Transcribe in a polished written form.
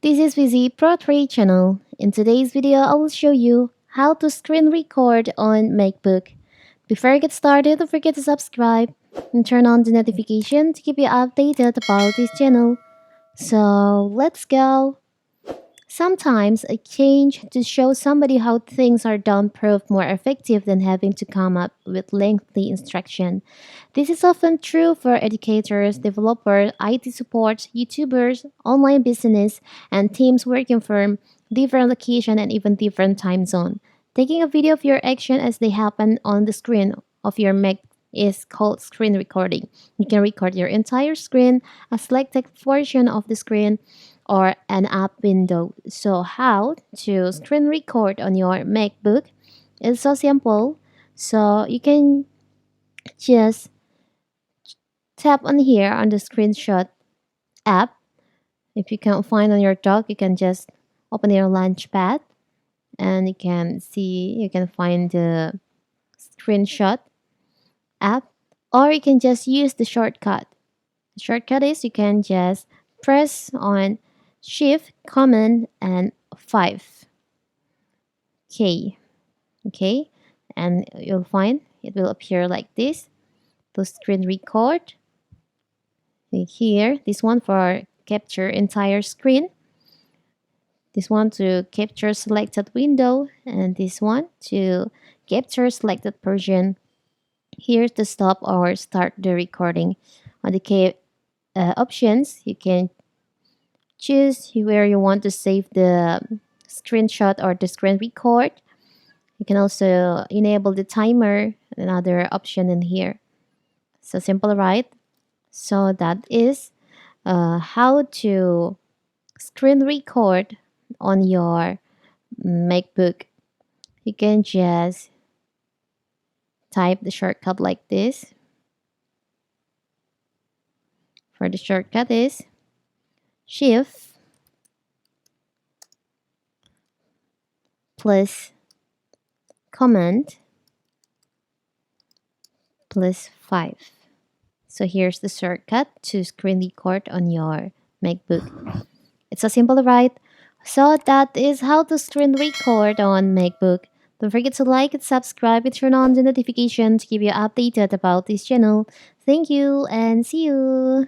This is Wizzy Pro 3 channel. In today's video, I will show you how to screen record on Macbook. Before I get started, don't forget to subscribe and turn on the notification to keep you updated about this channel. So let's go. Sometimes a change to show somebody how things are done prove more effective than having to come up with lengthy instruction. This is often true for educators, developers, IT support, YouTubers, online business, and teams working from different location and even different time zone. Taking a video of your action as they happen on the screen of your Mac is called screen recording. You can record your entire screen, a selected portion of the screen, or an app window. So how to screen record on your MacBook is so simple. So you can just tap on here on the screenshot app. If you can't find on your dock, you can just open your launchpad and you can find the screenshot app, or you can just use the shortcut. The shortcut is you can just press on Shift, Command, and 5. Okay, and you'll find it will appear like this. To screen record here, this one for capture entire screen, this one to capture selected window, and this one to capture selected portion. Here to stop or start the recording. On the options, you can choose where you want to save the screenshot or the screen record. You can also enable the timer, another option in here. So simple, right? So that is how to screen record on your MacBook. You can just type the shortcut like this. For the shortcut is Shift plus Command plus 5. So here's the shortcut to screen record on your MacBook. It's so simple, right? So that is how to screen record on MacBook. Don't forget to like and subscribe and turn on the notification to keep you updated about this channel. Thank you and see you.